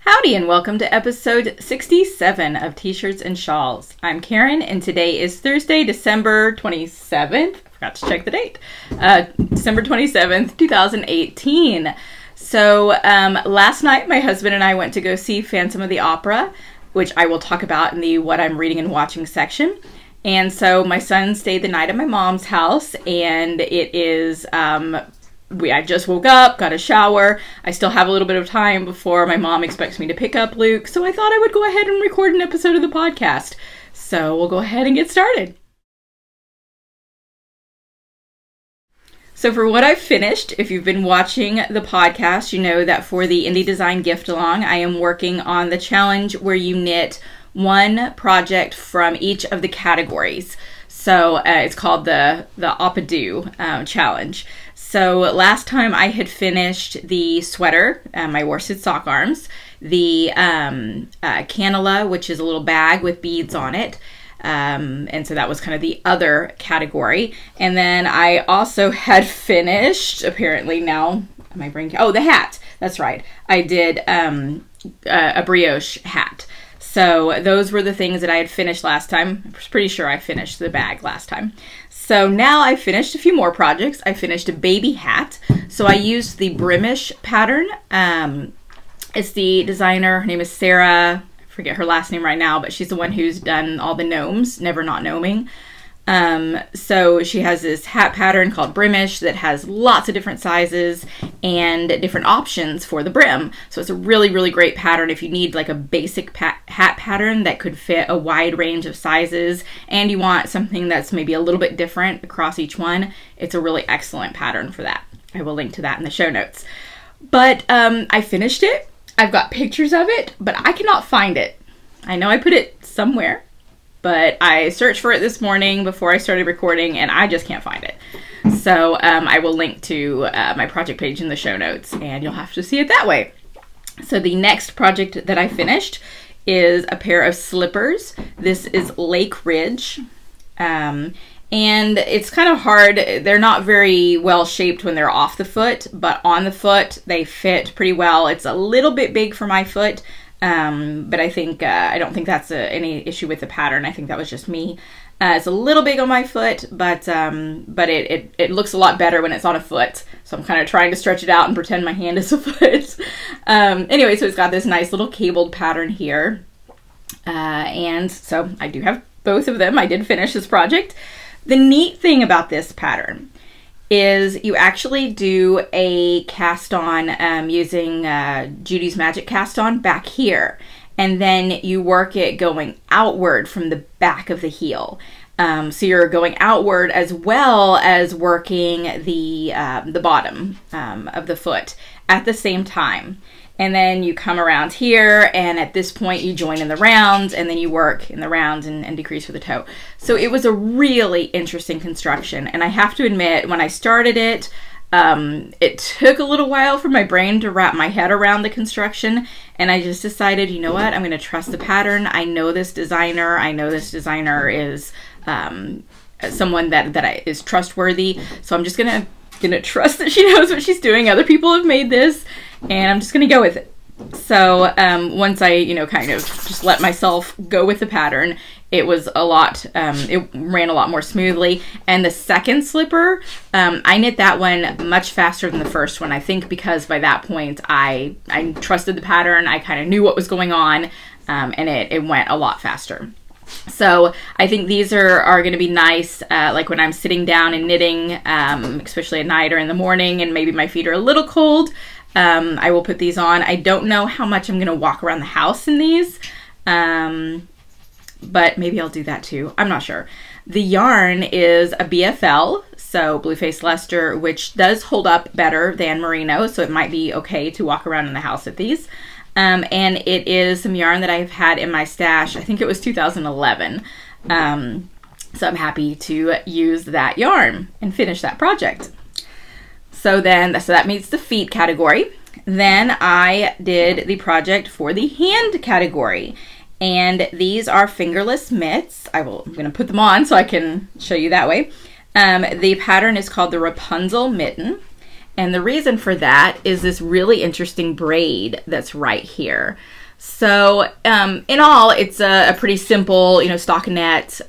Howdy and welcome to episode 67 of T-Shirts and Shawls. I'm Karen and today is Thursday, December 27th. I forgot to check the date. December 27th, 2018. So last night my husband and I went to go see Phantom of the Opera, which I will talk about in the what I'm reading and watching section. And so my son stayed the night at my mom's house, and it is I just woke up, got a shower. I still have a little bit of time before my mom expects me to pick up Luke, so I thought I would go ahead and record an episode of the podcast. So we'll go ahead and get started. So for what I've finished, if you've been watching the podcast, you know that for the Indie Design Gift Along, I am working on the challenge where you knit one project from each of the categories. So it's called the Opadoo challenge. So last time I had finished the sweater, my worsted sock arms, the canela, which is a little bag with beads on it. And so that was kind of the other category. And then I also had finished, apparently now, am I bringing, oh, the hat. That's right. I did a brioche hat. So those were the things that I had finished last time. I was pretty sure I finished the bag last time. So now I finished a few more projects. I finished a baby hat. So I used the Brimish pattern. It's the designer, her name is Sarah. I forget her last name right now, but she's the one who's done all the gnomes, Never Not Gnoming. So she has this hat pattern called Brimish that has lots of different sizes and different options for the brim. So it's a really, really great pattern if you need like a basic hat pattern that could fit a wide range of sizes and you want something that's maybe a little bit different across each one. It's a really excellent pattern for that. I will link to that in the show notes. But I finished it. I've got pictures of it, but I cannot find it. I know I put it somewhere, but I searched for it this morning before I started recording and I just can't find it. So I will link to my project page in the show notes and you'll have to see it that way. So the next project that I finished is a pair of slippers. This is Lake Ridge. And it's kind of hard. They're not very well shaped when they're off the foot, but on the foot they fit pretty well. It's a little bit big for my foot. But I think, I don't think that's any issue with the pattern. I think that was just me. It's a little big on my foot, but it looks a lot better when it's on a foot. So I'm kind of trying to stretch it out and pretend my hand is a foot. Anyway, so it's got this nice little cabled pattern here. And so I do have both of them. I did finish this project. The neat thing about this pattern is you actually do a cast on using Judy's Magic cast on back here, and then you work it going outward from the back of the heel. So you're going outward as well as working the bottom of the foot at the same time. And then you come around here, and at this point you join in the rounds, and then you work in the rounds and decrease for the toe. So it was a really interesting construction, and I have to admit, when I started it, it took a little while for my brain to wrap my head around the construction, and I just decided, you know what, I'm going to trust the pattern. I know this designer. I know this designer is someone that is trustworthy, so I'm just gonna trust that she knows what she's doing. Other people have made this, and I'm just gonna go with it. So once I, kind of just let myself go with the pattern, it was a lot, it ran a lot more smoothly. And the second slipper, I knit that one much faster than the first one, I think because by that point I trusted the pattern, I kind of knew what was going on, and it went a lot faster. So I think these are going to be nice, like when I'm sitting down and knitting, especially at night or in the morning, and maybe my feet are a little cold. I will put these on. I don't know how much I'm going to walk around the house in these, but maybe I'll do that too. I'm not sure. The yarn is a BFL, so Blueface Leicester, which does hold up better than merino, so it might be okay to walk around in the house with these. And it is some yarn that I've had in my stash. I think it was 2011. So I'm happy to use that yarn and finish that project. So that meets the feet category. Then I did the project for the hand category. And these are fingerless mitts. I'm going to put them on so I can show you that way. The pattern is called the Rapunzel mitten. And the reason for that is this really interesting braid that's right here. So in all, it's a pretty simple, stockinette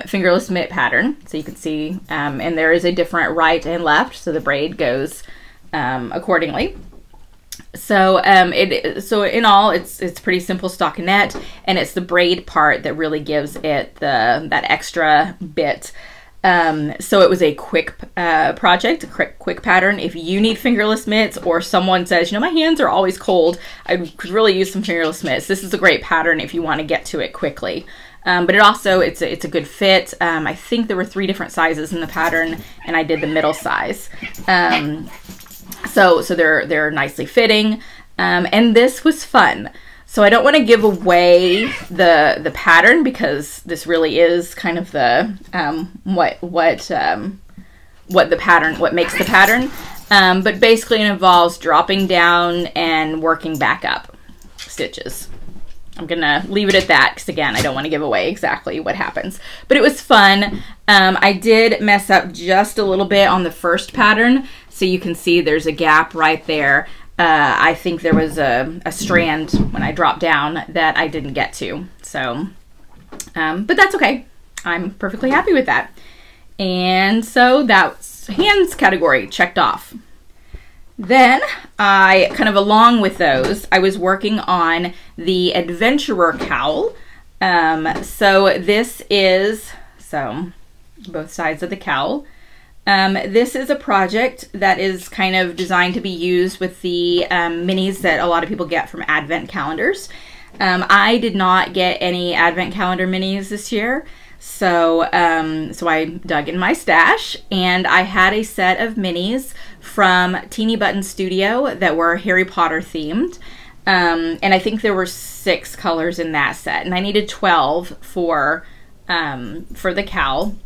fingerless mitt pattern. So you can see, and there is a different right and left, so the braid goes accordingly. So so in all, it's pretty simple stockinette, and it's the braid part that really gives it that extra bit. So it was a quick project, a quick pattern. If you need fingerless mitts, or someone says, my hands are always cold, I could really use some fingerless mitts, this is a great pattern if you want to get to it quickly. But it's a good fit. I think there were 3 different sizes in the pattern, and I did the middle size. So they're nicely fitting, and this was fun. So I don't want to give away the pattern, because this really is kind of the what makes the pattern. But basically it involves dropping down and working back up stitches. I'm gonna leave it at that, because again, I don't want to give away exactly what happens. But it was fun. I did mess up just a little bit on the first pattern, so you can see there's a gap right there. I think there was a strand when I dropped down that I didn't get to. So, but that's okay. I'm perfectly happy with that. And so that's hands category checked off. Then I along with those, I was working on the adventurer cowl. So this is, both sides of the cowl. This is a project that is kind of designed to be used with the minis that a lot of people get from advent calendars. I did not get any advent calendar minis this year, so I dug in my stash, and I had a set of minis from Teeny Button Studio that were Harry Potter themed, and I think there were 6 colors in that set, and I needed 12 for the cowl.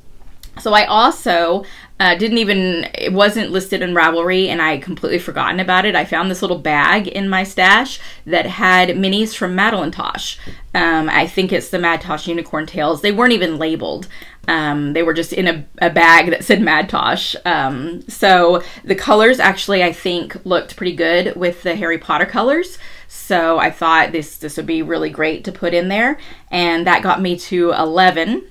So I also it wasn't listed in Ravelry, and I had completely forgotten about it. I found this little bag in my stash that had minis from Madeline Tosh. I think it's the Mad Tosh Unicorn Tails. They weren't even labeled. They were just in a bag that said Mad Tosh. So the colors actually, I think, looked pretty good with the Harry Potter colors. So I thought this would be really great to put in there. And that got me to 11.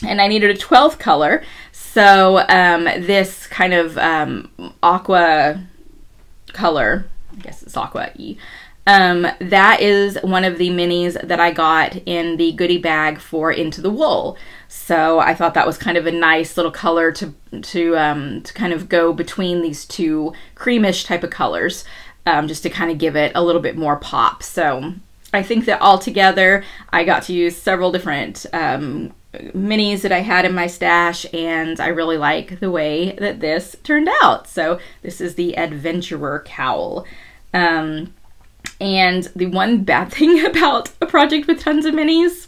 And I needed a 12th color, so this kind of aqua color, I guess it's aqua-y, that is one of the minis that I got in the goodie bag for Into the Wool. So I thought that was kind of a nice little color to kind of go between these 2 creamish type of colors, just to kind of give it a little bit more pop. So I think that altogether I got to use several different minis that I had in my stash, and I really like the way that this turned out. So this is the adventurer cowl. And the one bad thing about a project with tons of minis,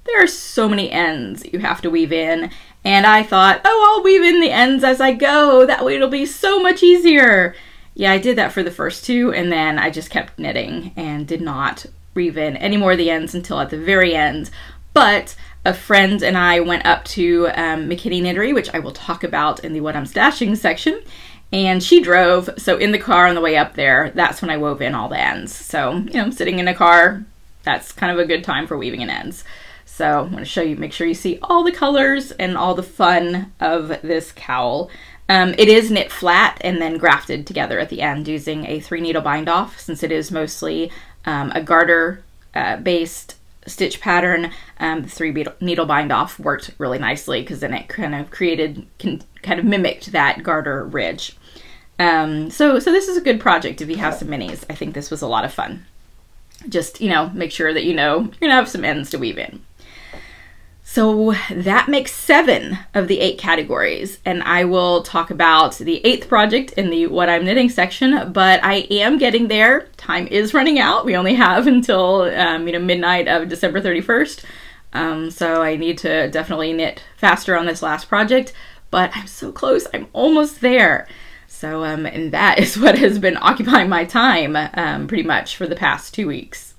there are so many ends you have to weave in, and I thought, oh, I'll weave in the ends as I go, that way it'll be so much easier. Yeah, I did that for the first 2, and then I just kept knitting and did not weave in any more of the ends until at the very end. But a friend and I went up to McKinney Knittery, which I will talk about in the What I'm Stashing section, and she drove, so in the car on the way up there, that's when I wove in all the ends. So, sitting in a car, that's kind of a good time for weaving in ends. So I'm going to show you, make sure you see all the colors and all the fun of this cowl. It is knit flat and then grafted together at the end using a 3-needle bind off, since it is mostly a garter based stitch pattern. The 3-needle bind off worked really nicely, because then it kind of mimicked that garter ridge. So this is a good project if you have some minis. I think this was a lot of fun. Just, make sure that you're gonna have some ends to weave in. So that makes 7 of the 8 categories, and I will talk about the 8th project in the What I'm Knitting section, but I am getting there. Time is running out. We only have until midnight of December 31st, so I need to definitely knit faster on this last project, but I'm so close. I'm almost there. So, and that is what has been occupying my time pretty much for the past 2 weeks.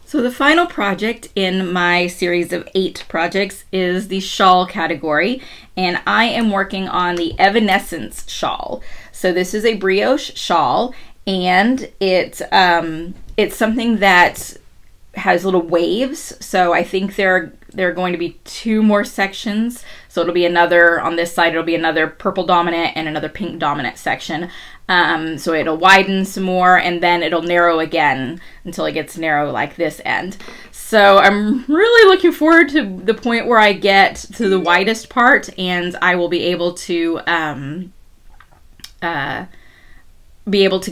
So the final project in my series of 8 projects is the shawl category, and I am working on the Evanescence shawl. So this is a brioche shawl, and it's something that has little waves. So I think there are going to be 2 more sections. So it'll be another, on this side, it'll be another purple dominant and another pink dominant section. So it'll widen some more, and then it'll narrow again until it gets narrow like this end. So I'm really looking forward to the point where I get to the widest part, and I will be able to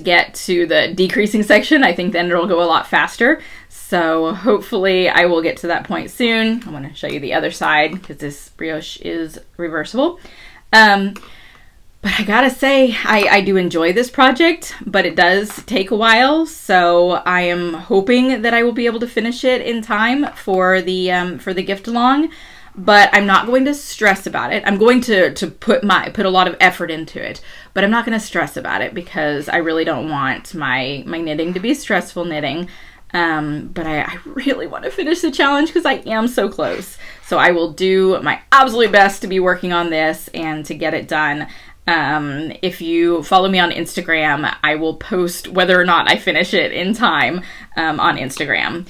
get to the decreasing section. I think then it'll go a lot faster. So hopefully I will get to that point soon. I want to show you the other side because this brioche is reversible. But I gotta say, I do enjoy this project, but it does take a while. So I am hoping that I will be able to finish it in time for the gift along. But I'm not going to stress about it. I'm going to put a lot of effort into it, but I'm not going to stress about it because I really don't want my knitting to be stressful knitting. But I really want to finish the challenge because I am so close. So I will do my absolute best to be working on this and to get it done. If you follow me on Instagram, I will post whether or not I finish it in time on Instagram.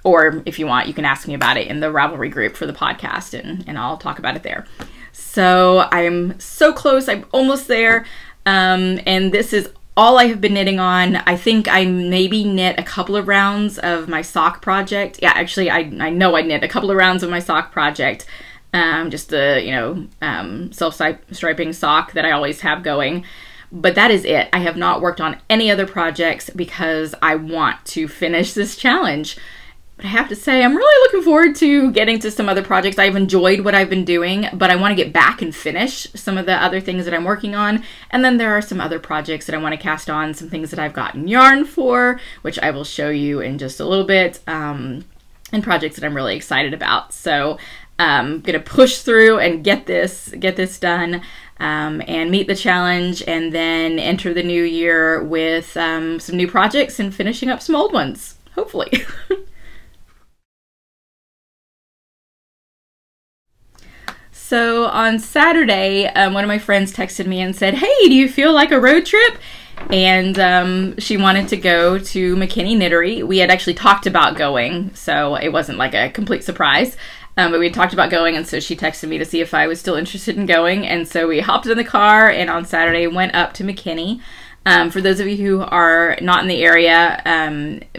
Or if you want, you can ask me about it in the Ravelry group for the podcast, and I'll talk about it there. So I'm so close. I'm almost there. And this is all I have been knitting on. I think I maybe knit a couple of rounds of my sock project. Yeah, actually, I know I knit a couple of rounds of my sock project. Just the, self-striping sock that I always have going. But that is it. I have not worked on any other projects because I want to finish this challenge. But I have to say, I'm really looking forward to getting to some other projects. I've enjoyed what I've been doing, but I want to get back and finish some of the other things that I'm working on. And then there are some other projects that I want to cast on, some things that I've gotten yarn for, which I will show you in just a little bit, and projects that I'm really excited about. So I'm going to push through and get this done, and meet the challenge, and then enter the new year with some new projects and finishing up some old ones, hopefully. So on Saturday, one of my friends texted me and said, "Hey, do you feel like a road trip?" And she wanted to go to McKinney Knittery. We had actually talked about going, so it wasn't like a complete surprise. But we had talked about going, and so she texted me to see if I was still interested in going. And so we hopped in the car, and on Saturday went up to McKinney. For those of you who are not in the area,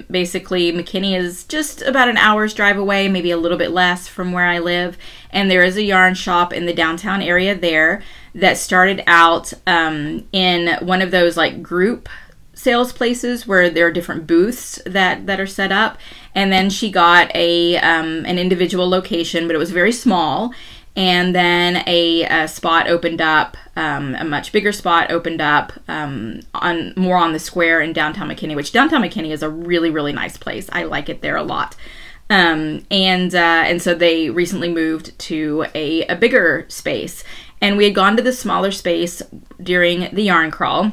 basically McKinney is just about an hour's drive away, maybe a little bit less from where I live. And there is a yarn shop in the downtown area there that started out in one of those like group sales places where there are different booths that are set up. And then she got an individual location, but it was very small. And then a spot opened up, a much bigger spot opened up more on the square in downtown McKinney, which downtown McKinney is a really, really nice place. I like it there a lot. And so they recently moved to a bigger space. And we had gone to the smaller space during the yarn crawl.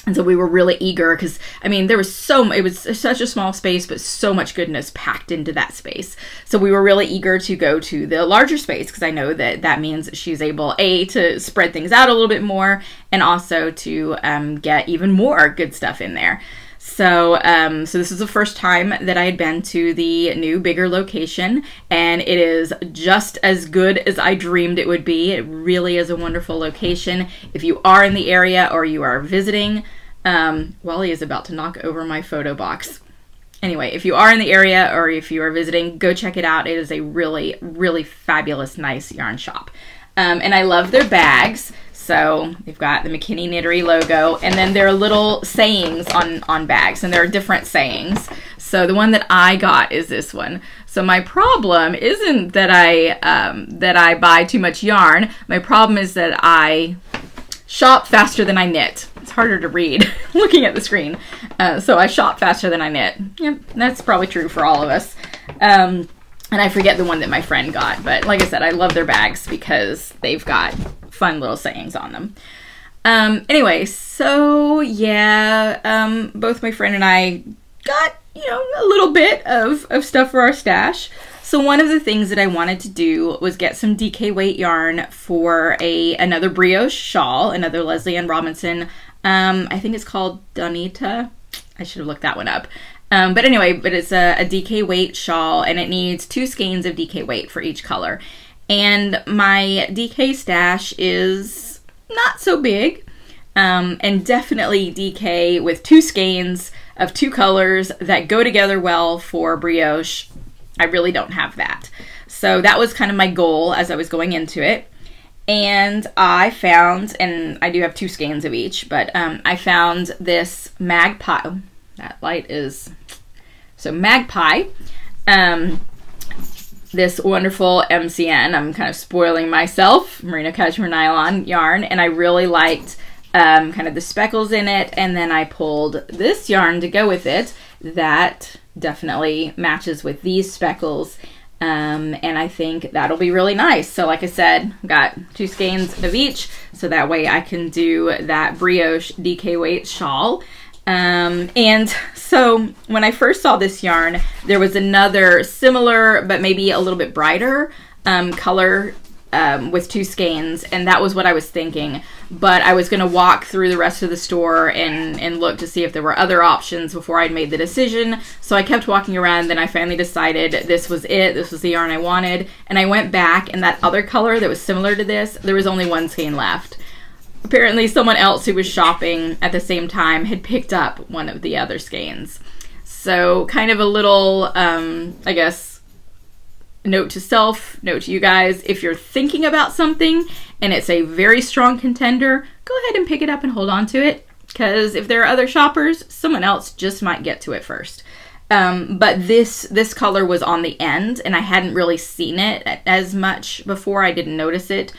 And so we were really eager because, I mean, it was such a small space, but so much goodness packed into that space. So we were really eager to go to the larger space because I know that means she's able, to spread things out a little bit more, and also to get even more good stuff in there. So, so this is the first time that I had been to the new, bigger location, and it is just as good as I dreamed it would be. It really is a wonderful location. If you are in the area or you are visiting, Wally is about to knock over my photo box. Anyway, if you are in the area or if you are visiting, go check it out. It is a really, really fabulous, nice yarn shop. And I love their bags. So they've got the McKinney Knittery logo, and then there are little sayings on bags, and there are different sayings. So the one that I got is this one. So my problem isn't that I buy too much yarn. My problem is that I shop faster than I knit. It's harder to read looking at the screen. So I shop faster than I knit. Yep, that's probably true for all of us. And I forget the one that my friend got, but like I said, I love their bags because they've got fun little sayings on them. Anyway, so yeah, both my friend and I got, a little bit of stuff for our stash. So one of the things that I wanted to do was get some DK weight yarn for another brioche shawl, another Leslie Ann Robinson. I think it's called Donita. I should have looked that one up. But anyway, it's a DK weight shawl, and it needs 2 skeins of DK weight for each color. And my DK stash is not so big, and definitely DK with 2 skeins of 2 colors that go together well for brioche. I really don't have that. So that was kind of my goal as I was going into it. And I found, and I do have 2 skeins of each, but I found this Magpie. That light is, so Magpie. This wonderful MCN. I'm kind of spoiling myself. Merino Cashmere Nylon yarn. And I really liked kind of the speckles in it. And then I pulled this yarn to go with it that definitely matches with these speckles, and I think that'll be really nice. So like I said, got 2 skeins of each, so that way I can do that brioche DK weight shawl. And so when I first saw this yarn, there was another similar but maybe a little bit brighter color with 2 skeins, and that was what I was thinking. But I was going to walk through the rest of the store and look to see if there were other options before I'd made the decision. So I kept walking around, then I finally decided this was it. This was the yarn I wanted. And I went back, and that other color that was similar to this, there was only 1 skein left. Apparently someone else who was shopping at the same time had picked up one of the other skeins. So kind of a little, I guess, note to self, note to you guys, if you're thinking about something and it's a very strong contender, go ahead and pick it up and hold on to it, because if there are other shoppers, someone else just might get to it first. But this color was on the end, and I hadn't really seen it as much before. I didn't notice it.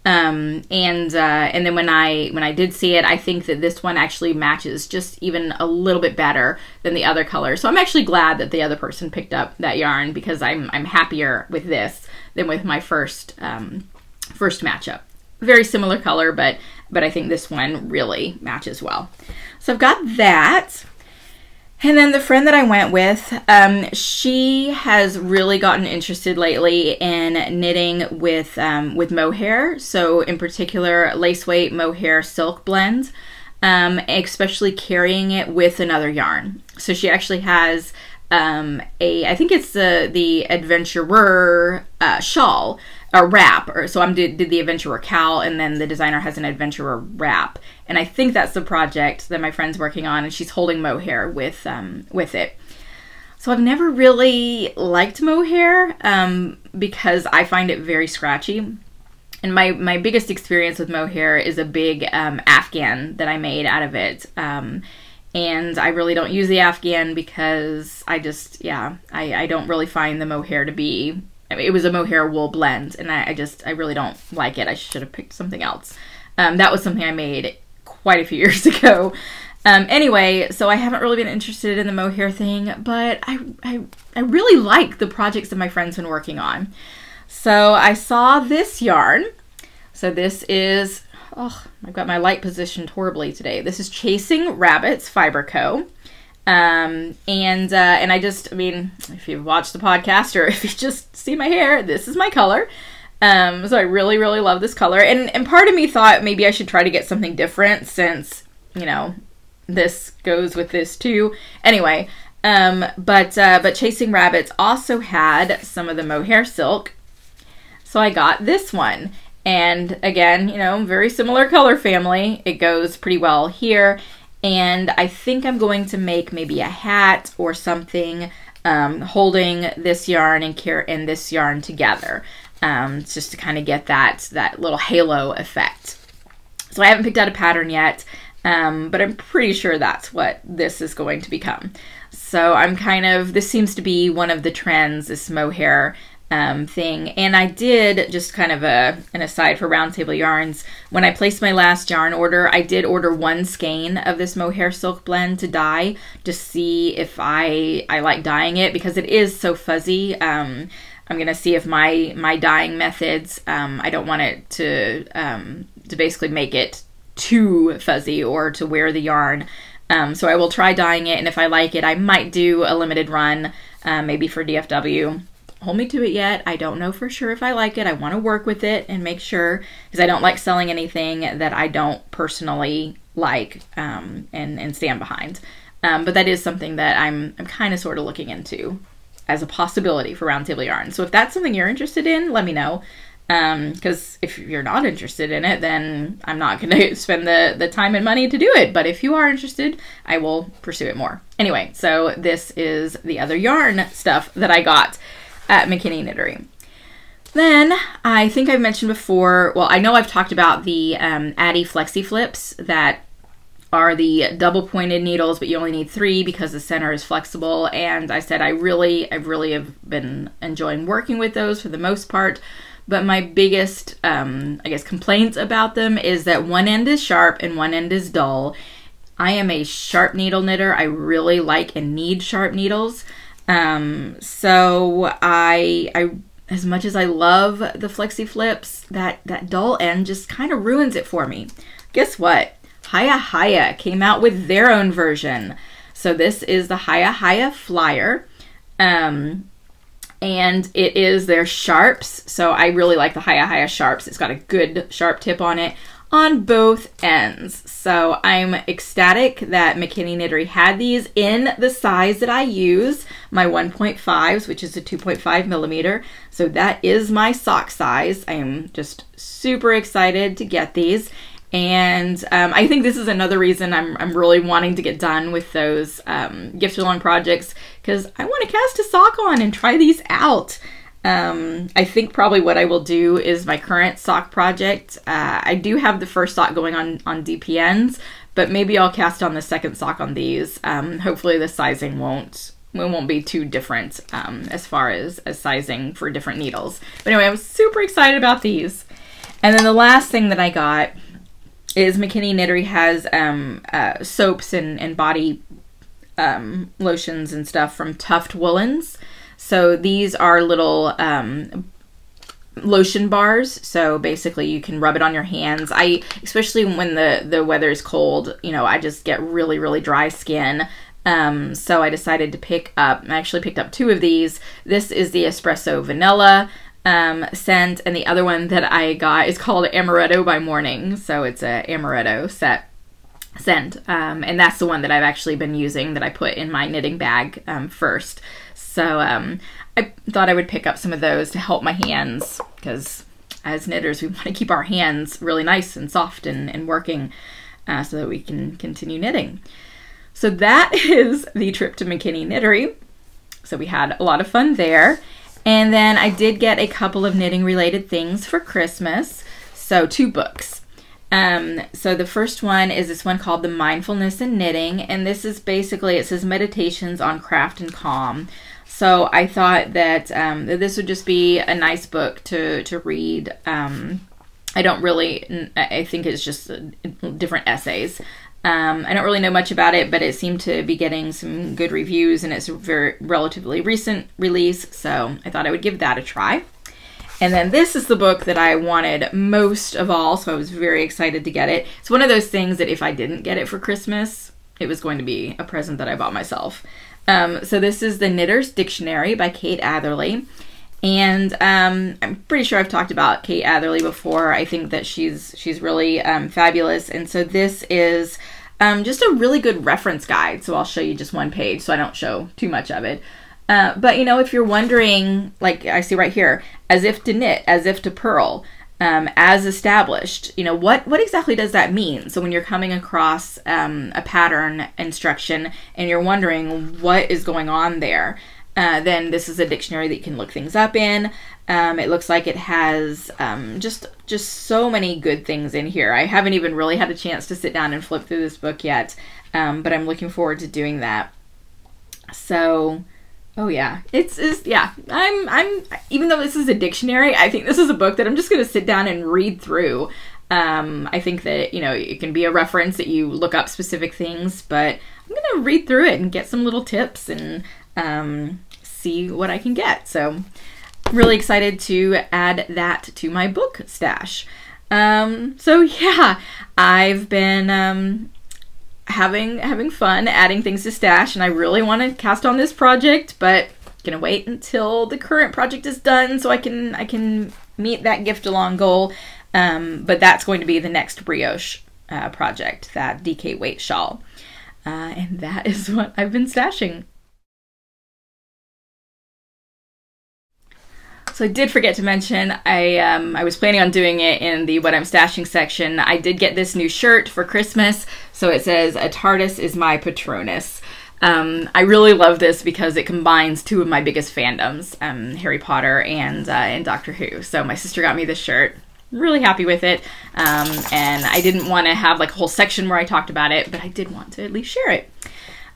And then when I did see it, I think that this one actually matches just even a little bit better than the other color. So I'm actually glad that the other person picked up that yarn, because I'm happier with this than with my first matchup. Very similar color, but I think this one really matches well. So I've got that. And then the friend that I went with, she has really gotten interested lately in knitting with mohair. So in particular, lace weight mohair silk blend, especially carrying it with another yarn. So she actually has I think it's the Adventurer shawl, a wrap, so I did the Adventurer cowl, and then the designer has an Adventurer wrap, and I think that's the project that my friend's working on, and she's holding mohair with it. So I've never really liked mohair because I find it very scratchy, and my biggest experience with mohair is a big Afghan that I made out of it. And I really don't use the Afghan because I just, I don't really find the mohair to be, I mean, it was a mohair wool blend, and I really don't like it. I should have picked something else. That was something I made quite a few years ago. Anyway, so I haven't really been interested in the mohair thing, but I really like the projects that my friend's been working on. So I saw this yarn. So this is, oh, I've got my light positioned horribly today. This is Chasing Rabbits Fiber Co. And I mean, if you've watched the podcast or if you just see my hair, this is my color. So I really, really love this color. And part of me thought maybe I should try to get something different since, you know, this goes with this too. Anyway, but Chasing Rabbits also had some of the mohair silk. So I got this one. And again, you know, very similar color family. It goes pretty well here. And I think I'm going to make maybe a hat or something holding this yarn and this yarn together. Just to kind of get that little halo effect. So I haven't picked out a pattern yet, but I'm pretty sure that's what this is going to become. So I'm this seems to be one of the trends, this mohair thing. And I did, just kind of an aside for Roundtable Yarns, when I placed my last yarn order, I did order 1 skein of this mohair silk blend to dye, to see if I like dyeing it, because it is so fuzzy. I'm going to see if my dyeing methods, I don't want it to basically make it too fuzzy or to wear the yarn So I will try dyeing it, and if I like it, I might do a limited run, maybe for DFW. Hold me to it yet. I don't know for sure if I like it. I want to work with it and make sure, because I don't like selling anything that I don't personally like and stand behind. But that is something that I'm kind of sort of looking into as a possibility for Round Table Yarn. So if that's something you're interested in, let me know. Because if you're not interested in it, then I'm not going to spend the time and money to do it. But if you are interested, I will pursue it more. Anyway, so this is the other yarn stuff that I got at McKinney Knittery. Then I think I've mentioned before, well, I know I've talked about the Addi Flexi Flips that are the double pointed needles, but you only need 3 because the center is flexible. And I said I really have been enjoying working with those for the most part. But my biggest, I guess, complaints about them is that one end is sharp and one end is dull. I am a sharp needle knitter. I really like and need sharp needles. So I as much as I love the Flexi Flips, that dull end just kind of ruins it for me. Guess what? Hiya Hiya came out with their own version. So this is the Hiya Hiya Flyer. And it is their sharps. So I really like the Hiya Hiya sharps. It's got a good sharp tip on it on both ends. So I'm ecstatic that McKinney Knittery had these in the size that I use, my 1.5s, which is a 2.5 millimeter. So that is my sock size. I am just super excited to get these. And I think this is another reason I'm really wanting to get done with those gift along projects, because I want to cast a sock on and try these out. I think probably what I will do is my current sock project. I do have the first sock going on DPNs, but maybe I'll cast on the second sock on these. Hopefully the sizing won't be too different as far as sizing for different needles. But anyway, I was super excited about these. And then the last thing that I got is McKinney Knittery has soaps and body lotions and stuff from Tuft Woolens. So these are little lotion bars. So basically you can rub it on your hands. Especially when the weather is cold, you know, I just get really dry skin. So I decided to I actually picked up 2 of these. This is the Espresso Vanilla scent, and the other one that I got is called Amaretto by Morning. So it's a Amaretto scent. And that's the one that I've actually been using, that I put in my knitting bag first. So I thought I would pick up some of those to help my hands, because as knitters we want to keep our hands really nice and soft and working so that we can continue knitting. So that is the trip to McKinney Knittery. So we had a lot of fun there. And then I did get a couple of knitting related things for Christmas. So 2 books. So the first one is this one called The Mindfulness in Knitting. And this is basically, it says Meditations on Craft and Calm. So I thought that this would just be a nice book to read. I think it's just different essays. I don't really know much about it, but it seemed to be getting some good reviews, and it's a very relatively recent release, so I thought I would give that a try. And then this is the book that I wanted most of all, so I was very excited to get it. It's one of those things that if I didn't get it for Christmas, it was going to be a present that I bought myself. So this is The Knitter's Dictionary by Kate Atherley. And I'm pretty sure I've talked about Kate Atherley before. I think that she's really fabulous. And so this is just a really good reference guide. So I'll show you just one page so I don't show too much of it. But, you know, if you're wondering, like I see right here, as if to knit, as if to purl, as established, you know, what exactly does that mean? So when you're coming across a pattern instruction and you're wondering what is going on there, then this is a dictionary that you can look things up in. It looks like it has just so many good things in here. I haven't even really had a chance to sit down and flip through this book yet, but I'm looking forward to doing that. So, oh yeah, yeah. I'm even though this is a dictionary, I think this is a book that I'm just going to sit down and read through. I think that, you know, it can be a reference that you look up specific things, but I'm going to read through it and get some little tips and see what I can get. So really excited to add that to my book stash. So yeah, I've been having fun adding things to stash, and I really want to cast on this project, but gonna wait until the current project is done so I can meet that gift along goal. But that's going to be the next brioche project, that DK weight shawl. And that is what I've been stashing. So I did forget to mention, I was planning on doing it in the what I'm stashing section. I did get this new shirt for Christmas. So it says, "A TARDIS is my Patronus." I really love this because it combines two of my biggest fandoms, Harry Potter and Doctor Who. So my sister got me this shirt. Really happy with it. And I didn't want to have like a whole section where I talked about it, but I did want to at least share it.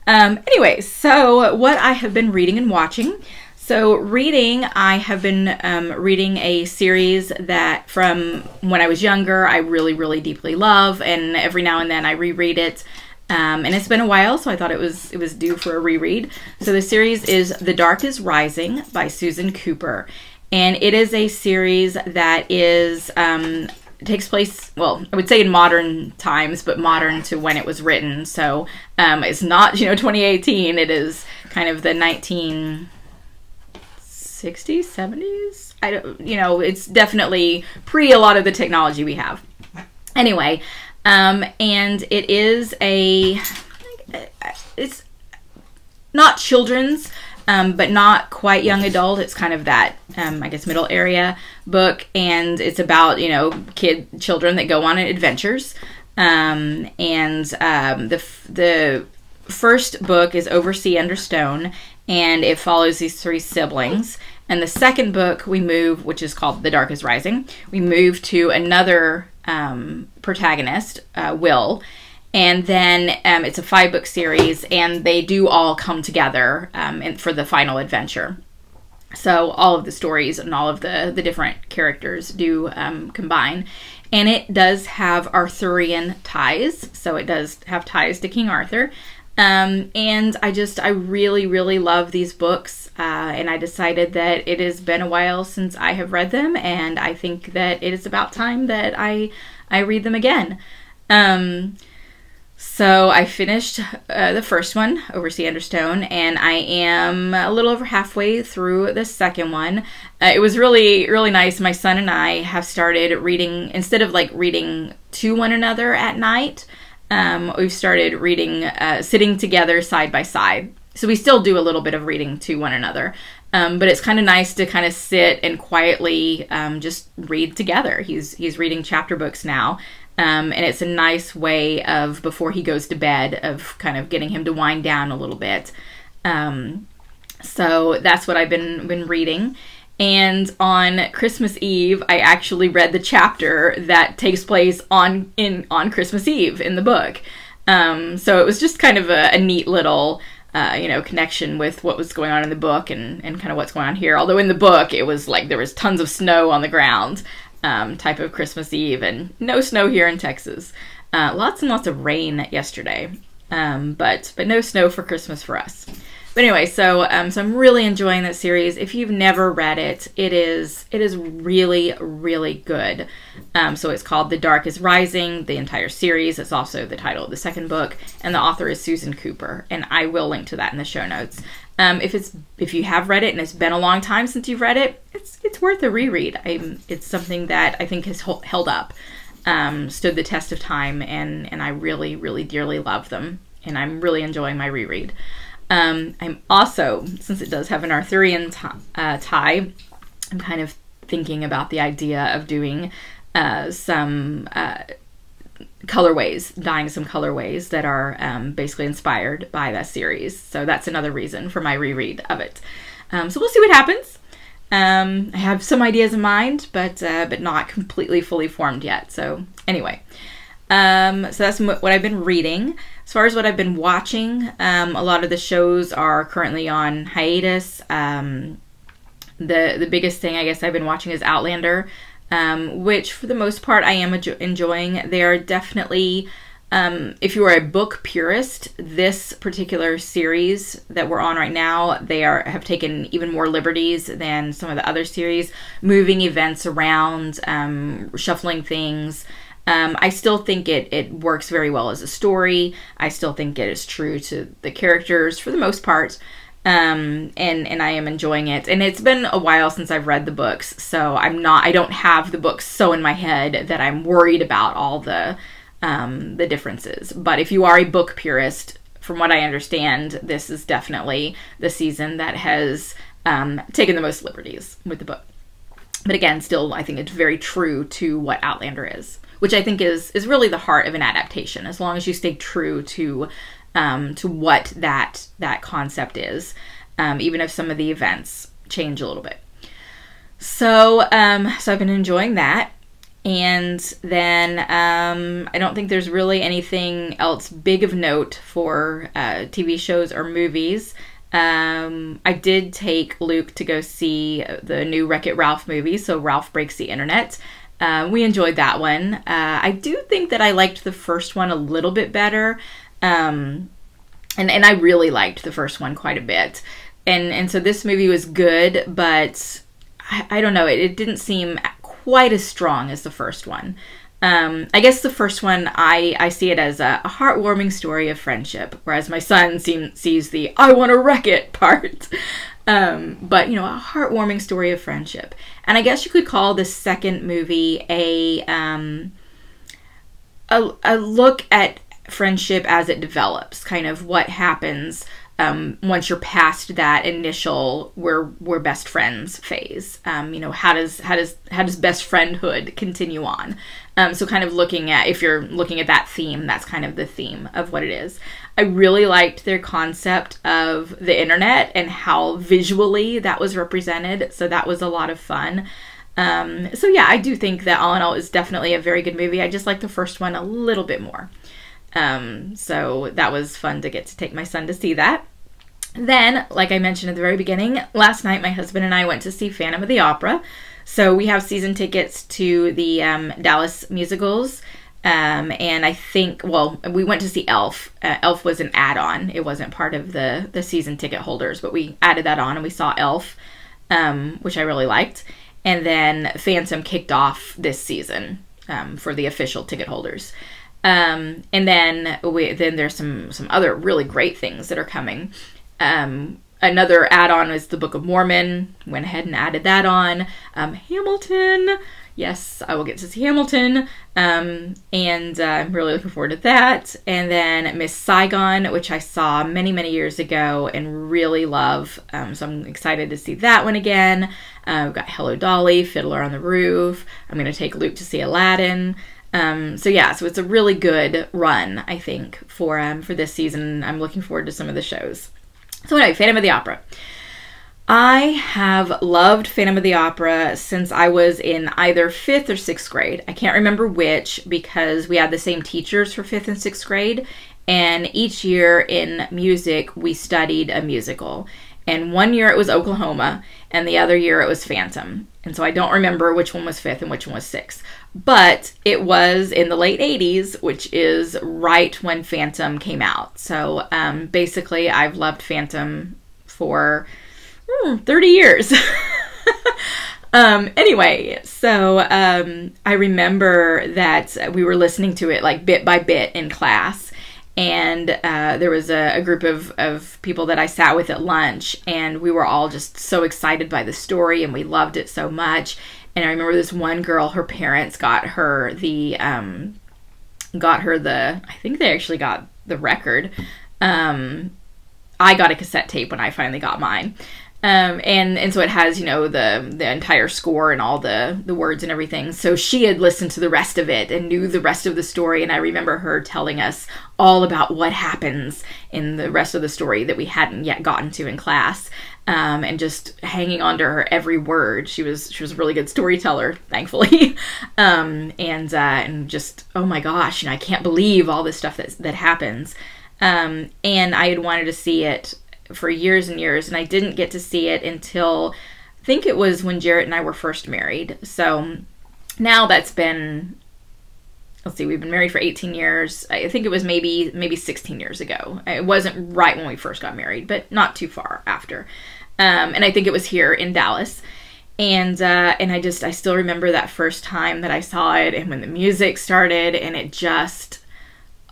Anyway, so what I have been reading and watching. So reading, I have been reading a series that from when I was younger, I really, really deeply love, and every now and then I reread it. And it's been a while, so I thought it was due for a reread. So the series is The Dark is Rising by Susan Cooper. And it is a series that is takes place, well, I would say in modern times, but modern to when it was written. So it's not, 2018. It is kind of the 1960s, 70s. I don't, it's definitely pre a lot of the technology we have. Anyway, and it is it's not children's, but not quite young adult. It's kind of that, I guess, middle area book, and it's about, children that go on adventures. The first book is Over Sea, Under Stone, and it follows these three siblings. And the second book we move, which is called The Dark is Rising, we move to another protagonist, Will. And then it's a 5-book series, and they do all come together for the final adventure. So all of the stories and all of the different characters do combine. And it does have Arthurian ties, so it does have ties to King Arthur. And I really, really love these books, and I decided that it has been a while since I have read them, and I think that it is about time that I read them again. So I finished the first one, Over Sea, Under Stone, and I am a little over halfway through the second one. It was really, really nice. My son and I have started reading, instead of like reading to one another at night, we've started reading, sitting together side by side. So we still do a little bit of reading to one another, but it's kind of nice to kind of sit and quietly just read together. He's reading chapter books now. And it's a nice way of, before he goes to bed, of kind of getting him to wind down a little bit. So that's what I've been reading. And on Christmas Eve, I actually read the chapter that takes place on Christmas Eve in the book. So it was just kind of a neat little, connection with what was going on in the book and kind of what's going on here. Although in the book, it was like there was tons of snow on the ground. Type of Christmas Eve, and no snow here in Texas. Lots and lots of rain yesterday, but no snow for Christmas for us. But anyway, so I'm really enjoying that series. If you've never read it, it is really, really good. So it's called The Dark is Rising, the entire series. It's also the title of the second book, and the author is Susan Cooper, and I will link to that in the show notes. If you have read it and it's been a long time since you've read it, it's worth a reread. It's something that I think has held up, stood the test of time, and I really, really dearly love them, and I'm really enjoying my reread. I'm also, since it does have an Arthurian tie, I'm kind of thinking about the idea of doing some colorways, dyeing some colorways that are basically inspired by that series. So that's another reason for my reread of it. So we'll see what happens. I have some ideas in mind, but not completely fully formed yet. So anyway, so that's what I've been reading. As far as what I've been watching, a lot of the shows are currently on hiatus. The biggest thing I guess I've been watching is Outlander, which for the most part I am enjoying. They are definitely, if you are a book purist, this particular series that we're on right now, they have taken even more liberties than some of the other series, moving events around, shuffling things. I still think it works very well as a story. I still think it is true to the characters for the most part. And I am enjoying it. And it's been a while since I've read the books, so I don't have the books so in my head that I'm worried about all the differences. But if you are a book purist, from what I understand, this is definitely the season that has taken the most liberties with the book. But again, still, I think it's very true to what Outlander is, which I think is really the heart of an adaptation, as long as you stay true to what that concept is, even if some of the events change a little bit. So I've been enjoying that. And then I don't think there's really anything else big of note for TV shows or movies. I did take Luke to go see the new Wreck-It Ralph movie, so Ralph Breaks the Internet. We enjoyed that one. I do think that I liked the first one a little bit better. And I really liked the first one quite a bit. And so this movie was good, but I don't know, it didn't seem quite as strong as the first one. I guess the first one, I see it as a heartwarming story of friendship, whereas my son sees the I want to wreck it part. But, you know, a heartwarming story of friendship. And I guess you could call the second movie a look at friendship as it develops, kind of what happens once you're past that initial we're best friends phase. You know, how does best friendhood continue on? So kind of looking at, if you're looking at that theme, that's kind of the theme of what it is. I really liked their concept of the internet and how visually that was represented. So that was a lot of fun. So yeah, I do think that all in all is definitely a very good movie. I just like the first one a little bit more. So that was fun to get to take my son to see that. Then, like I mentioned at the very beginning, last night my husband and I went to see Phantom of the Opera. So we have season tickets to the Dallas musicals. And I think, well, we went to see Elf. Elf was an add-on. It wasn't part of the season ticket holders, but we added that on and we saw Elf, which I really liked. And then Phantom kicked off this season for the official ticket holders. And then there's some other really great things that are coming. Another add-on is the Book of Mormon. Went ahead and added that on. Hamilton. Yes, I will get to see Hamilton. And I'm really looking forward to that. And then Miss Saigon, which I saw many, many years ago and really love. So I'm excited to see that one again. We've got Hello Dolly, Fiddler on the Roof. I'm going to take Luke to see Aladdin. So yeah, so it's a really good run, I think, for this season. I'm looking forward to some of the shows. So anyway, Phantom of the Opera. I have loved Phantom of the Opera since I was in either 5th or 6th grade. I can't remember which, because we had the same teachers for 5th and 6th grade, and each year in music we studied a musical. And one year it was Oklahoma, and the other year it was Phantom. And so I don't remember which one was 5th and which one was 6th. But it was in the late 80s, which is right when Phantom came out. So basically I've loved Phantom for 30 years. Anyway, so I remember that we were listening to it like bit by bit in class. And there was a group of people that I sat with at lunch, and we were all just so excited by the story, and we loved it so much. And I remember this one girl, her parents got her I think they actually got the record. I got a cassette tape when I finally got mine. And so it has, you know, the entire score and all the words and everything. So she had listened to the rest of it and knew the rest of the story. And I remember her telling us all about what happens in the rest of the story that we hadn't yet gotten to in class. And just hanging on to her every word. She was a really good storyteller, thankfully. And just, oh my gosh, you know, I can't believe all this stuff that happens. And I had wanted to see it for years and years, and I didn't get to see it until, I think it was when Jarrett and I were first married. So now that's been, let's see, we've been married for 18 years. I think it was maybe 16 years ago. It wasn't right when we first got married, but not too far after. And I think it was here in Dallas. And I still remember that first time that I saw it, and when the music started, and it just,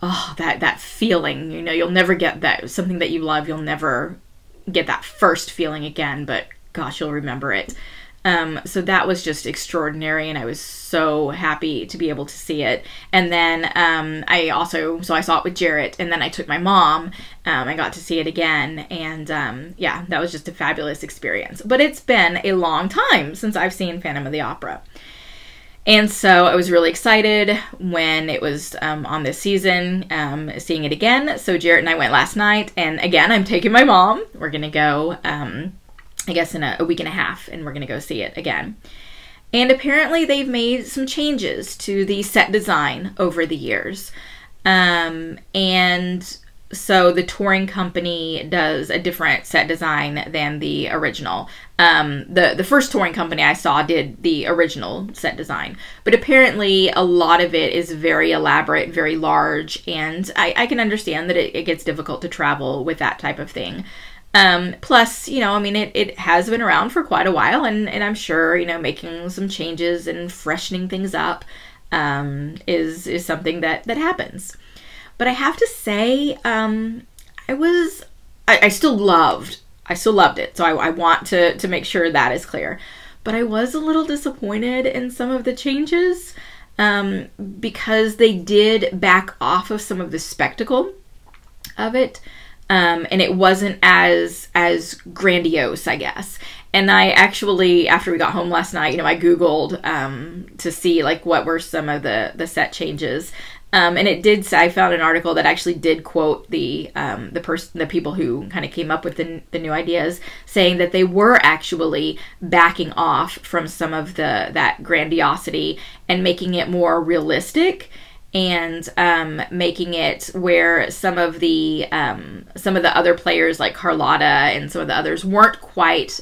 oh, that feeling, you know, you'll never get that, something that you love, you'll never get that first feeling again, but gosh, you'll remember it. So that was just extraordinary, and I was so happy to be able to see it. And then I saw it with Jarrett, and then I took my mom. I got to see it again, and yeah, that was just a fabulous experience. But it's been a long time since I've seen Phantom of the Opera. And so I was really excited when it was on this season, seeing it again. So Jarrett and I went last night, and again, I'm taking my mom. We're going to go, I guess in a week and a half, and we're going to go see it again. And apparently they've made some changes to the set design over the years. And so the touring company does a different set design than the original. The first touring company I saw did the original set design, but apparently a lot of it is very elaborate, very large, and I can understand that it gets difficult to travel with that type of thing. Plus, you know, I mean, it has been around for quite a while, and I'm sure, you know, making some changes and freshening things up is something that happens. But I have to say, I still loved it. So I want to make sure that is clear. But I was a little disappointed in some of the changes because they did back off of some of the spectacle of it. And it wasn't as grandiose, I guess. And I actually, after we got home last night, you know, I Googled to see like what were some of the set changes. And it did say, I found an article that actually did quote the people who kind of came up with the new ideas, saying that they were actually backing off from some of that grandiosity and making it more realistic, and making it where some of the other players like Carlotta and some of the others weren't quite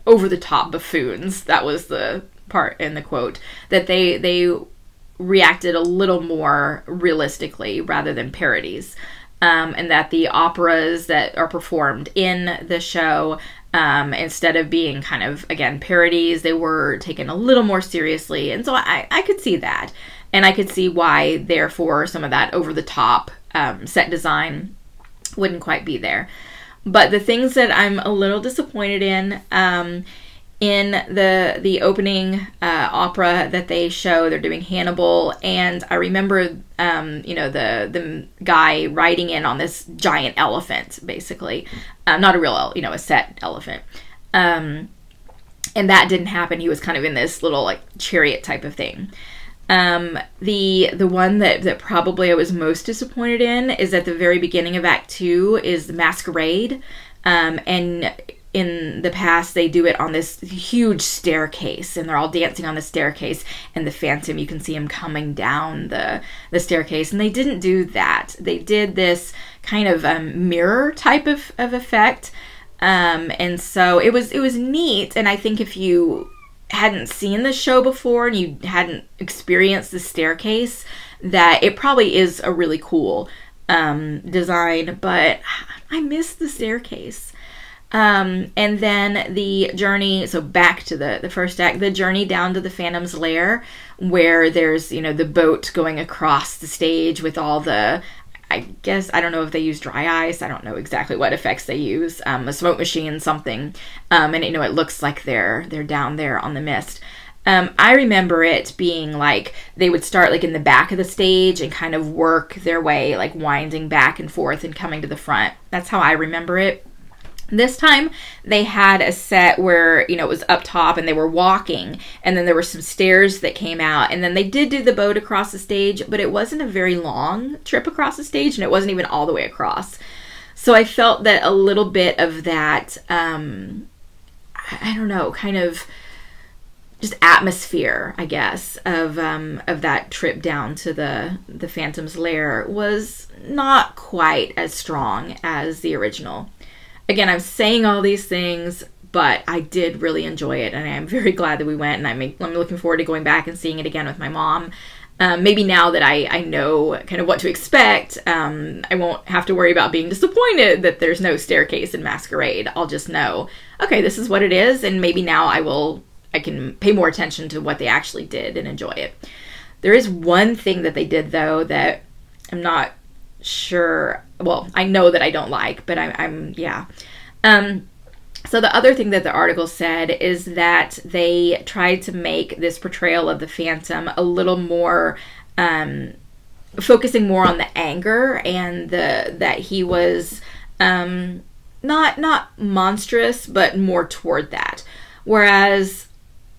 over the top buffoons. That was the part in the quote, that they reacted a little more realistically rather than parodies, and that the operas that are performed in the show, instead of being kind of, again, parodies, they were taken a little more seriously. And so I could see that. And I could see why, therefore, some of that over-the-top set design wouldn't quite be there. But the things that I'm a little disappointed in the opening opera that they show, they're doing Hannibal, and I remember, you know, the guy riding in on this giant elephant, basically. Not a real, you know, a set elephant. And that didn't happen. He was kind of in this little, like, chariot type of thing. The one that probably I was most disappointed in is at the very beginning of Act 2 is the Masquerade. And in the past, they do it on this huge staircase, and they're all dancing on the staircase, and the Phantom, you can see him coming down the staircase, and they didn't do that. They did this kind of mirror type of effect, and so it was neat, and I think if you hadn't seen the show before and you hadn't experienced the staircase, that it probably is a really cool design, but I miss the staircase. And then the journey, so back to the first act, the journey down to the Phantom's lair, where there's, you know, the boat going across the stage with all the, I guess, I don't know if they use dry ice, I don't know exactly what effects they use, a smoke machine, something, and, you know, it looks like they're down there on the mist. I remember it being like they would start like in the back of the stage and kind of work their way, like winding back and forth and coming to the front. That's how I remember it. This time they had a set where, you know, it was up top and they were walking, and then there were some stairs that came out, and then they did do the boat across the stage, but it wasn't a very long trip across the stage, and it wasn't even all the way across. So I felt that a little bit of that, I don't know, kind of just atmosphere, I guess, of that trip down to the Phantom's lair was not quite as strong as the original. Again, I'm saying all these things, but I did really enjoy it, and I'm very glad that we went, and I'm looking forward to going back and seeing it again with my mom. Maybe now that I know kind of what to expect, I won't have to worry about being disappointed that there's no staircase in Masquerade. I'll just know, okay, this is what it is, and maybe now I I can pay more attention to what they actually did and enjoy it. There is one thing that they did, though, that I'm not sure. Well, I know that I don't like, but yeah. So the other thing that the article said is that they tried to make this portrayal of the Phantom a little more, focusing more on the anger and that he was not monstrous, but more toward that. Whereas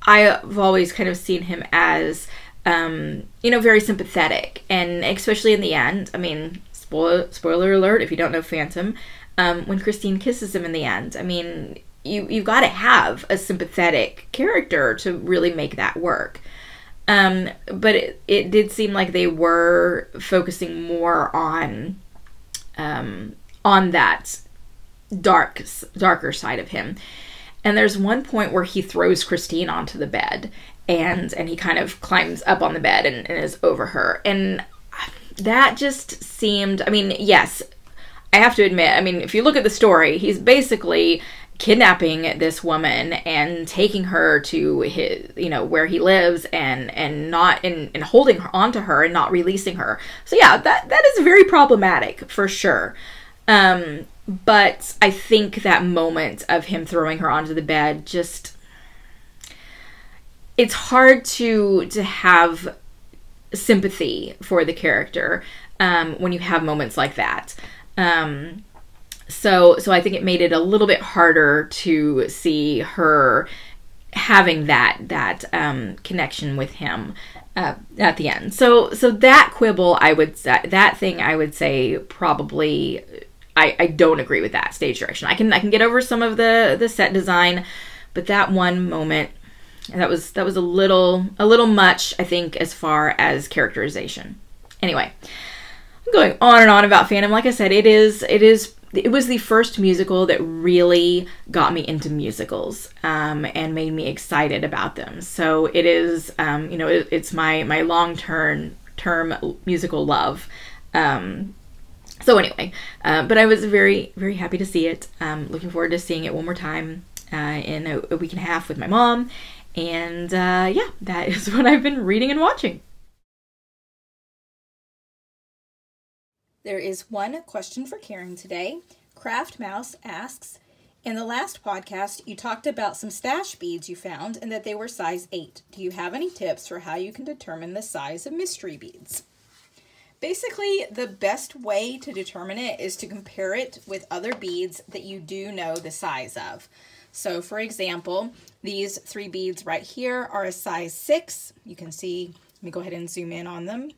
I've always kind of seen him as, very sympathetic, and especially in the end. I mean, spoiler alert if you don't know Phantom. When Christine kisses him in the end, I mean, you've got to have a sympathetic character to really make that work. But it did seem like they were focusing more on that darker side of him. And there's one point where he throws Christine onto the bed, and he kind of climbs up on the bed and is over her. And that just seemed, I mean, yes, I have to admit, I mean, if you look at the story, he's basically kidnapping this woman and taking her to his, where he lives, and holding her onto her and not releasing her. So yeah, that is very problematic for sure. But I think that moment of him throwing her onto the bed, just, it's hard to have sympathy for the character when you have moments like that. So I think it made it a little bit harder to see her having that connection with him at the end. So that quibble, I would say probably I don't agree with that stage direction. I can get over some of the set design, but that one moment, that was a little much, I think, as far as characterization. Anyway, I'm going on and on about Phantom. Like I said, it was the first musical that really got me into musicals, and made me excited about them. So it is, it's my long-term musical love. So anyway, but I was very, very happy to see it. Looking forward to seeing it one more time in a week and a half with my mom. And yeah, that is what I've been reading and watching. There is one question for Karen today. Craft Mouse asks, in the last podcast, you talked about some stash beads you found and that they were size 8. Do you have any tips for how you can determine the size of mystery beads? Basically, the best way to determine it is to compare it with other beads that you do know the size of. So, for example, these 3 beads right here are a size 6. You can see, let me go ahead and zoom in on them.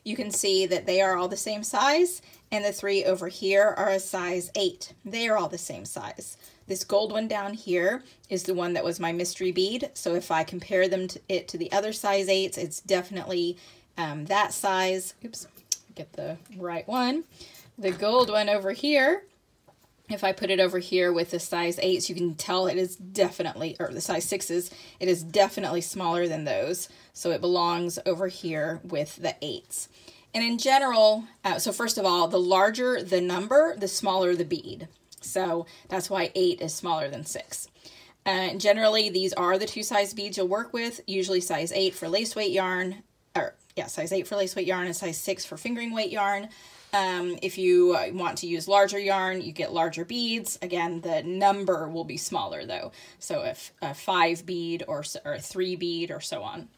You can see that they are all the same size, and the 3 over here are a size 8. They are all the same size. This gold one down here is the one that was my mystery bead, so if I compare them to the other size 8s, it's definitely that size. Oops, get the right one. The gold one over here, if I put it over here with the size 8s, you can tell it is definitely, or the size 6s, it is definitely smaller than those. So it belongs over here with the 8s. And in general, so first of all, the larger the number, the smaller the bead. So that's why 8 is smaller than 6. Generally, these are the 2 size beads you'll work with, usually size 8 for lace weight yarn, size 8 for lace weight yarn and size 6 for fingering weight yarn. If you want to use larger yarn, you get larger beads. Again, the number will be smaller though. So if a 5 bead or a 3 bead or so on.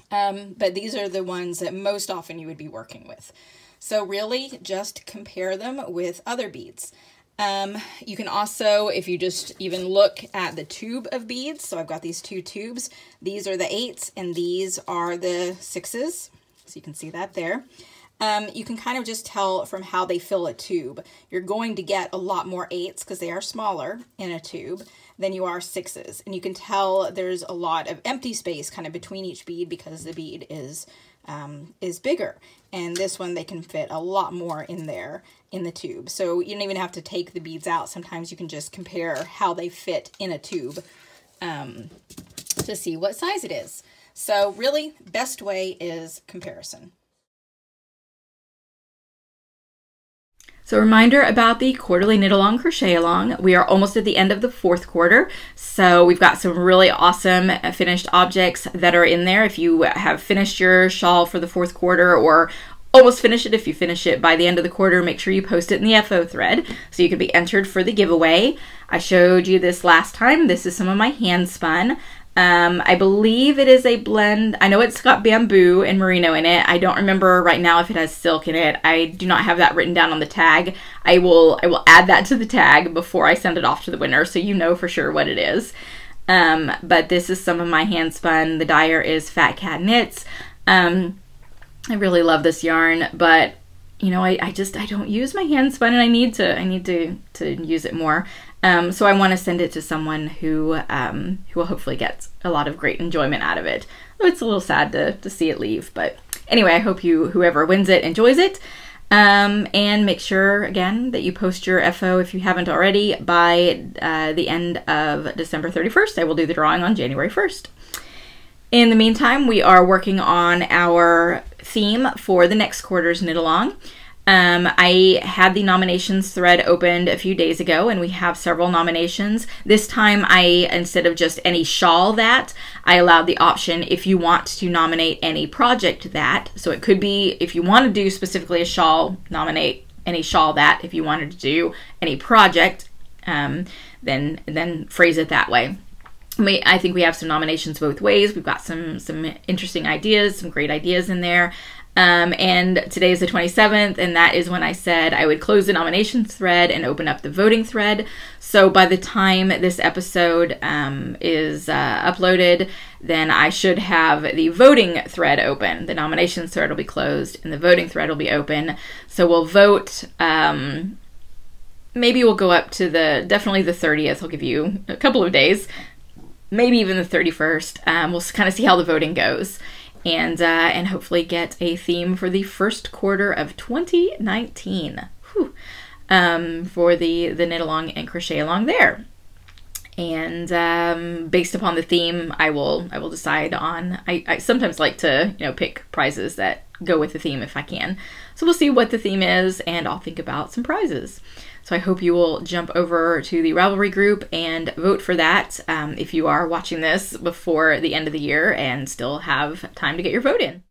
But these are the ones that most often you would be working with. So really just compare them with other beads. You can also, if you just even look at the tube of beads, so I've got these 2 tubes, these are the 8s and these are the 6s. So you can see that there. You can kind of just tell from how they fill a tube. You're going to get a lot more 8s because they are smaller in a tube than you are 6s. And you can tell there's a lot of empty space kind of between each bead because the bead is bigger. And this one, they can fit a lot more in there in the tube. So you don't even have to take the beads out. Sometimes you can just compare how they fit in a tube to see what size it is. So really, best way is comparison. So a reminder about the quarterly knit along, crochet along. We are almost at the end of the fourth quarter, so we've got some really awesome finished objects that are in there. If you have finished your shawl for the fourth quarter, or almost finish it, if you finish it by the end of the quarter, make sure you post it in the FO thread so you can be entered for the giveaway. I showed you this last time. This is some of my hand spun. I believe it is a blend. I know it's got bamboo and merino in it. I don't remember right now if it has silk in it. I do not have that written down on the tag. I will add that to the tag before I send it off to the winner, so you know for sure what it is. But this is some of my hand spun. The dyer is Fat Cat Knits. I really love this yarn, but you know, I don't use my hand spun, and I need to use it more. So I want to send it to someone who will hopefully get a lot of great enjoyment out of it. Oh, it's a little sad to see it leave, but anyway, I hope whoever wins it enjoys it. And make sure again that you post your FO if you haven't already by the end of December 31st. I will do the drawing on January 1st. In the meantime, we are working on our theme for the next quarter's knit along. I had the nominations thread opened a few days ago, and we have several nominations. This time, instead of just any shawl that, I allowed the option if you want to nominate any project that. So it could be, if you want to do specifically a shawl, nominate any shawl that. If you wanted to do any project, then phrase it that way. I think we have some nominations both ways. We've got some interesting ideas, some great ideas in there. And today is the 27th, and that is when I said I would close the nominations thread and open up the voting thread. So by the time this episode is uploaded, then I should have the voting thread open. The nominations thread will be closed, and the voting thread will be open. So we'll vote. Maybe we'll go up to definitely the 30th. I'll give you a couple of days. Maybe even the 31st. We'll kind of see how the voting goes, and hopefully get a theme for the first quarter of 2019. For the knit along and crochet along there. And based upon the theme, I will decide on. I sometimes like to pick prizes that go with the theme if I can. So we'll see what the theme is, and I'll think about some prizes. So I hope you will jump over to the Ravelry group and vote for that if you are watching this before the end of the year and still have time to get your vote in.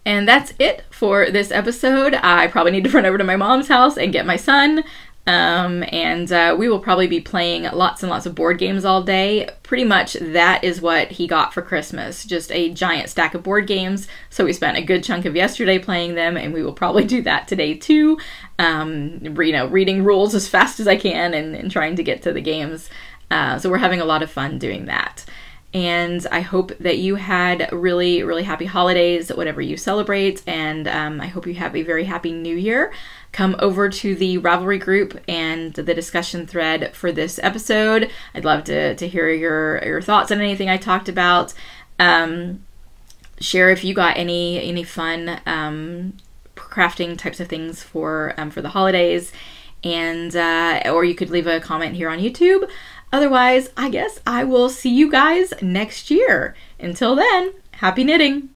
And that's it for this episode. I probably need to run over to my mom's house and get my son. And we will probably be playing lots and lots of board games all day. Pretty much that is what he got for Christmas, just a giant stack of board games. So we spent a good chunk of yesterday playing them, and we will probably do that today too. Reading rules as fast as I can and trying to get to the games. So we're having a lot of fun doing that. And I hope that you had really, really happy holidays, whatever you celebrate, and I hope you have a very happy new year. Come over to the Ravelry group and the discussion thread for this episode. I'd love to hear your thoughts on anything I talked about. Share if you got any fun crafting types of things for the holidays, and or you could leave a comment here on YouTube. Otherwise, I guess I will see you guys next year. Until then, happy knitting!